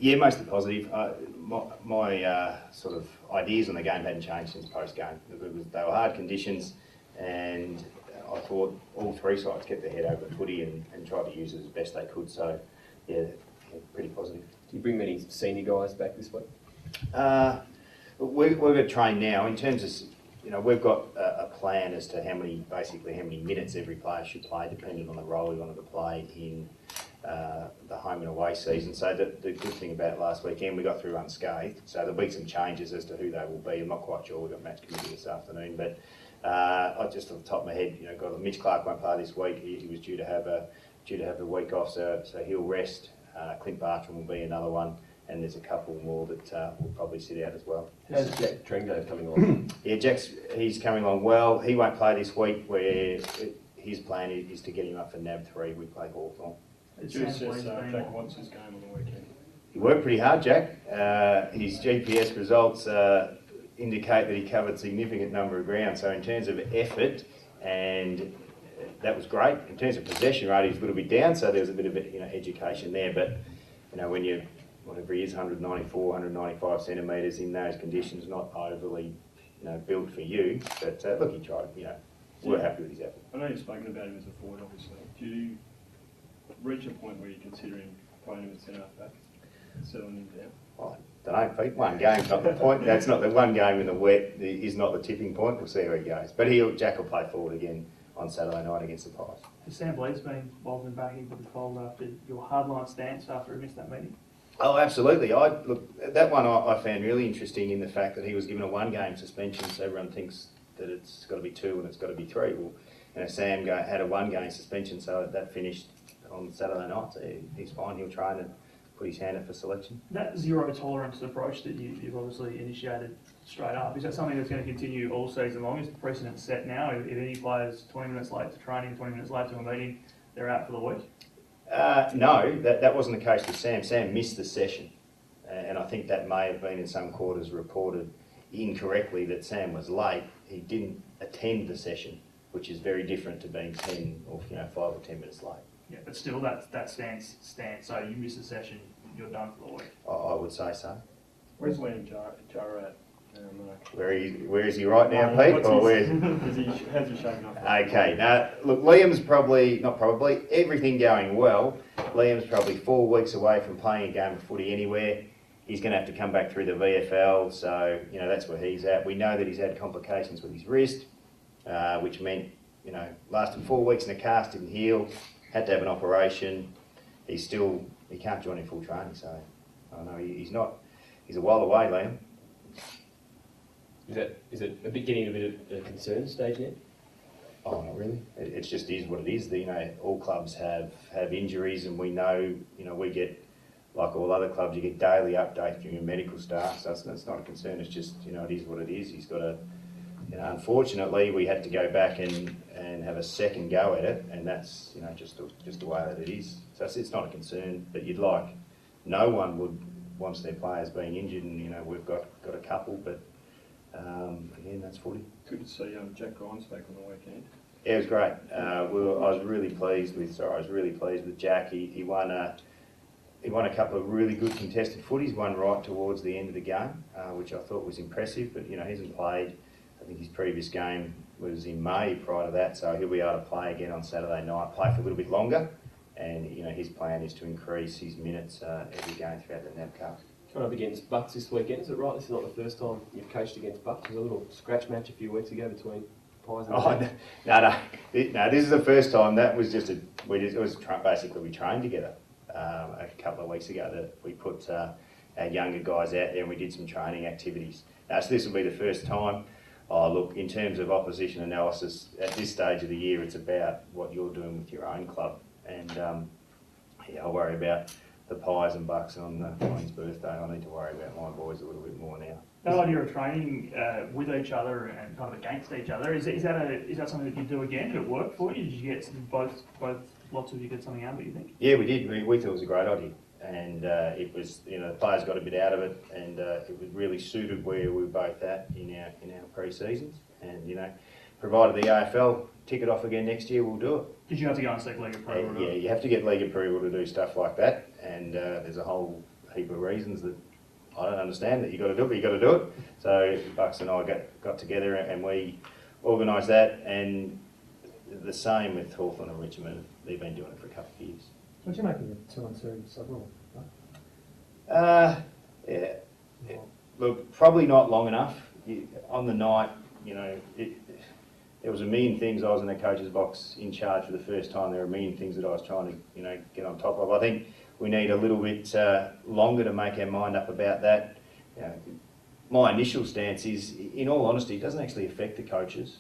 Yeah, mostly positive. My sort of ideas on the game hadn't changed since post-game. They were hard conditions, and I thought all three sides kept their head over the footy and tried to use it as best they could. So, yeah, pretty positive. Do you bring many senior guys back this week? We're going to train now in terms of, we've got a plan as to how many minutes every player should play, depending on the role we wanted to play in the home and away season. So the good thing about last weekend, we got through unscathed. So there'll be some changes as to who they will be. I'm not quite sure. We've got match committee this afternoon, but I just off the top of my head, Mitch Clark won't play this week. He was due to have a week off, so he'll rest. Clint Bartram will be another one, and there's a couple more that will probably sit out as well. How's Jack Trengo coming along? Yeah, he's coming along well. He won't play this week. Where his plan is to get him up for NAB 3. We play Hawthorn. Jack wants his game on the weekend. He worked pretty hard, Jack. His GPS results indicate that he covered a significant number of ground. So in terms of effort, and that was great. In terms of possession rate, he's a little bit down. So there was a bit of education there. But when you whatever he is, 194, 195 centimetres in those conditions, not overly built for you. But look, he tried. We're happy with his effort. I know you've spoken about him as a forward, obviously. Do you reach a point where you're considering playing him as centre back, settling him down? I don't know, Pete. One game's not the point. That's not the one game in the wet is not the tipping point. We'll see how he goes. But Jack will play forward again on Saturday night against the Pies. Has Sam Bleed's been involved back into the fold after your hardline stance after he missed that meeting? Oh, absolutely. That one I found really interesting in the fact that he was given a one-game suspension, so everyone thinks that it's got to be 2 and it's got to be 3. Well, Sam had a one-game suspension, so that finished on Saturday night. So he's fine. He'll train and put his hand up for selection. That zero tolerance approach that you've obviously initiated straight up, is that something that's going to continue all season long? Is the precedent set now? If any player's 20 minutes late to training, 20 minutes late to a meeting, they're out for the week? No, that wasn't the case with Sam. Sam missed the session, and I think that may have been in some quarters reported incorrectly that Sam was late. He didn't attend the session, which is very different to being 10 or 5 or 10 minutes late. Yeah, but still that stands. So you miss the session, you're done for the week. I would say so. Where's Liam Jara at? Where is he right now, Pete? Or how's he shaping up? Okay, now look, Liam's everything going well. Liam's probably 4 weeks away from playing a game of footy anywhere. He's going to have to come back through the VFL, so that's where he's at. We know that he's had complications with his wrist, which meant lasted 4 weeks in a cast, didn't heal, had to have an operation. He can't join in full training, so I don't know. He's a while away, Liam. Is it a bit getting a bit of a concern stage yet? Oh, not really. It just is what it is. All clubs have injuries, and we know. We get, like all other clubs, you get daily updates from your medical staff. So it's not a concern. It's just it is what it is. He's got a. Unfortunately, we had to go back and have a second go at it, and that's just the way that it is. So it's not a concern. But no one would wants their players being injured, and we've got a couple, but. Again, that's footy. Good to see Jack Grimes back on the weekend. Yeah, it was great. I was really pleased with Jack. He won a couple of really good contested footies, one right towards the end of the game, which I thought was impressive. But he hasn't played. I think his previous game was in May prior to that, so he'll be able to play again on Saturday night, play for a little bit longer, and his plan is to increase his minutes every game throughout the NAB Cup. Coming up against Bucks this weekend, is it right? This is not the first time you've coached against Bucks. There was a little scratch match a few weeks ago between Pies and No. This is the first time. That was basically we trained together a couple of weeks ago. That we put our younger guys out there and we did some training activities. So this will be the first time. Look, in terms of opposition analysis, at this stage of the year, it's about what you're doing with your own club, and I'll worry about the Pies and Bucks on the Queen's birthday. I need to worry about my boys a little bit more now. That idea of training with each other and kind of against each other, is that something that you do again? Did it work for you? Did you get both lots of you get something out of it, you think? Yeah, we did. We thought it was a great idea. And it was, the players got a bit out of it, and it was really suited where we were both at in our pre-seasons. And, provided the AFL tick it off again next year, we'll do it. Did you have to go and seek league approval? Yeah, you have to get league approval to do stuff like that, and there's a whole a heap of reasons that I don't understand that you got to do it, but you got to do it. So Bucks and I got together and we organised that, and the same with Hawthorn and Richmond. They've been doing it for a couple of years. What do you make of the 2-2 sub rule? Yeah. Look, probably not long enough. On the night, you know, there was a million things. I was in the coach's box in charge for the first time. There were a million things that I was trying to, you know, get on top of. I think we need a little bit longer to make our mind up about that. You know, my initial stance is, in all honesty, it doesn't actually affect the coaches.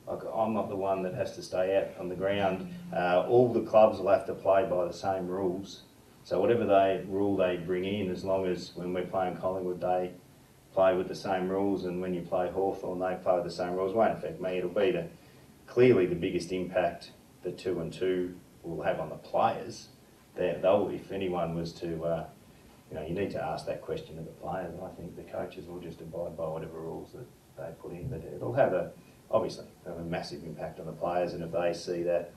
Like, I'm not the one that has to stay out on the ground. All the clubs will have to play by the same rules. So whatever rule they bring in, as long as when we're playing Collingwood, they play with the same rules, and when you play Hawthorn, they play with the same rules, won't affect me. It'll be clearly the biggest impact the 2 and 2 will have on the players. They'll, if anyone was to, you know, you need to ask that question of the players. I think the coaches will just abide by whatever rules that they put in, but it'll have obviously have a massive impact on the players, and if they see that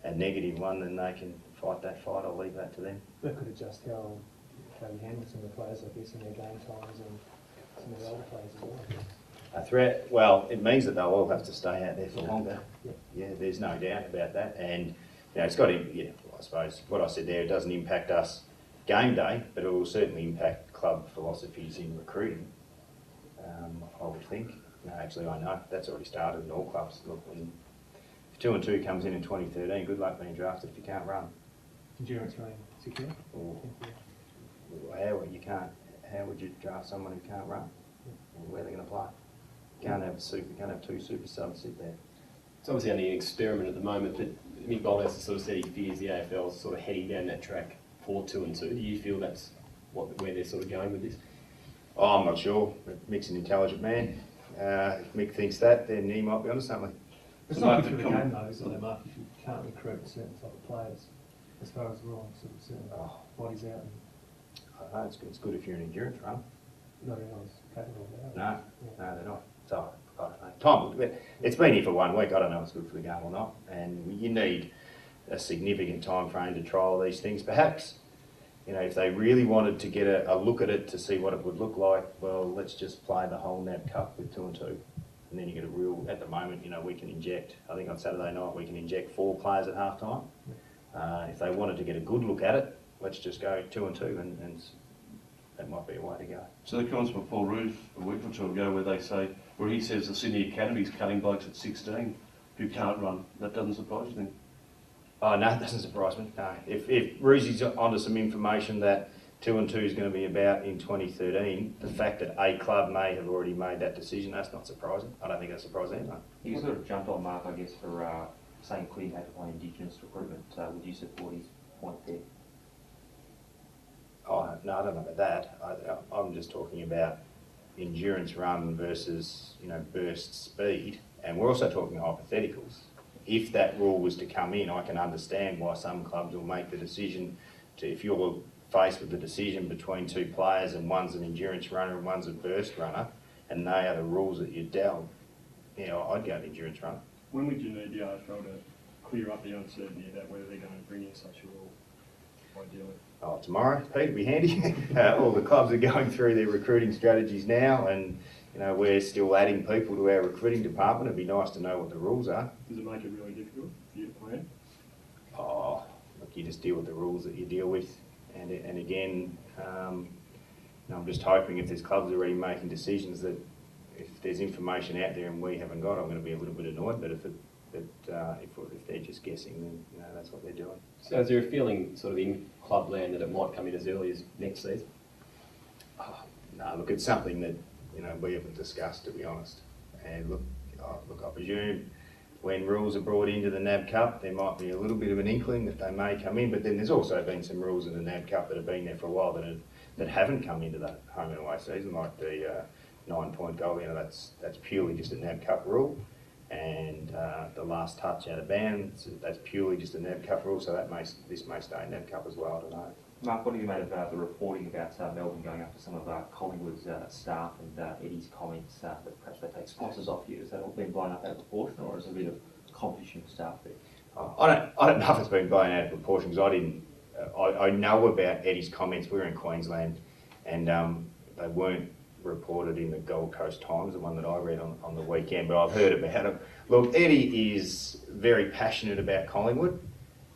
a negative one, then they can fight that fight. I'll leave that to them. That could adjust how you handle some of the players, I guess, in their game times and some of the older players as well. A threat, well, it means that they'll all have to stay out there for longer. Yeah. Yeah, there's no doubt about that. And, you know, it's got to, yeah, I suppose what I said there, it doesn't impact us game day, but it will certainly impact club philosophies in recruiting, I would think. No, actually, I know that's already started in all clubs. Look, when 2 and 2 comes in 2013, good luck being drafted if you can't run. Endurance running secure? Or how would you draft someone who can't run? Where are they going to play? You can't have two super subs sit there. It's obviously only an experiment at the moment, but Mick Bolles has sort of said he fears the AFL is sort of heading down that track for 2 and 2. Do you feel that's where they're sort of going with this? Oh, I'm not sure. But Mick's an intelligent man. If Mick thinks that, then he might be onto something. It's not good for the game though, is it, Mark, if you can't recruit certain type of players, as far as ruling sort of certain bodies out and I don't know, it's good if you're an endurance runner. not everyone's capable of that. No, they're not. So, I don't know. It's been here for 1 week. I don't know if it's good for the game or not. And you need a significant time frame to trial these things. Perhaps, you know, if they really wanted to get a look at it to see what it would look like, well, let's just play the whole NAB Cup with 2 and 2. And then you get a real, at the moment, you know, we can inject, I think on Saturday night, we can inject 4 players at half time. If they wanted to get a good look at it, let's just go 2 and 2 and that might be a way to go. So the comments from Paul Roos a week or two ago where he says the Sydney Academy's cutting blokes at 16 who can't run. That doesn't surprise you then? Oh, no, it doesn't surprise me. No. If Roosy's onto some information that 2 and 2 is going to be about in 2013, the fact that a club may have already made that decision, that's not surprising. I don't think that surprises anyone. You sort of jumped on Mark, I guess, for saying Queen had on Indigenous recruitment. Would you support his point there? Oh, no, I don't know about that. I'm just talking about endurance run versus, you know, burst speed. And we're also talking hypotheticals. If that rule was to come in, I can understand why some clubs will make the decision to, if you're faced with the decision between 2 players and one's an endurance runner and one's a burst runner, and they are the rules that you're dealt, you know, I'd go to endurance runner. When would you need the AFL to clear up the uncertainty about whether they're going to bring in such a rule, ideally? Oh, tomorrow, Pete, it'd be handy. All the clubs are going through their recruiting strategies now, and you know, we're still adding people to our recruiting department. It'd be nice to know what the rules are. Does it make it really difficult for you to plan? Oh, look, you just deal with the rules that you deal with, and again, you know, I'm just hoping if there's clubs already making decisions that if there's information out there and we haven't got, I'm going to be a little bit annoyed. But if they're just guessing, then you know that's what they're doing. So is there a feeling sort of in clubland that it might come in as early as next season? Oh, no, look, it's something that you know we haven't discussed, to be honest. And look, I presume when rules are brought into the NAB Cup, there might be a little bit of an inkling that they may come in. But then there's also been some rules in the NAB Cup that have been there for a while that haven't come into the home and away season, like the 9-point goal. You know, that's purely just a NAB Cup rule. And the last touch out of bounds, that's purely just a NAB Cup rule, so this may stay in NAB Cup as well, I don't know. Mark, what do you make of the reporting about Melbourne going after some of Collingwood's staff and Eddie's comments that perhaps they take sponsors off you? Has that all been blown up out of proportion, or is there a bit of competition for staff there? I don't know if it's been blown out of proportion, because I know about Eddie's comments. We were in Queensland and they weren't reported in the Gold Coast Times, the one that I read on the weekend, but I've heard about it. Look, Eddie is very passionate about Collingwood,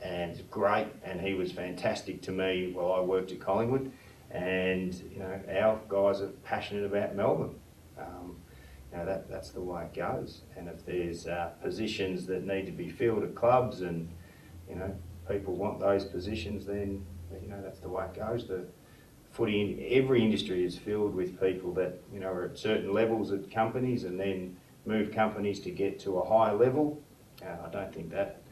and it's great, and he was fantastic to me while I worked at Collingwood, and you know, our guys are passionate about Melbourne. You know, that's the way it goes, and if there's positions that need to be filled at clubs, and you know, people want those positions, then you know, that's the way it goes. The footy, every industry is filled with people that, you know, are at certain levels at companies and then move companies to get to a higher level. I don't think that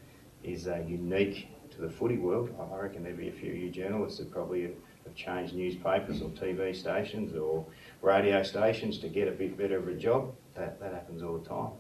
is unique to the footy world. I reckon there'd be a few of you journalists that probably have changed newspapers or TV stations or radio stations to get a bit better of a job. That happens all the time.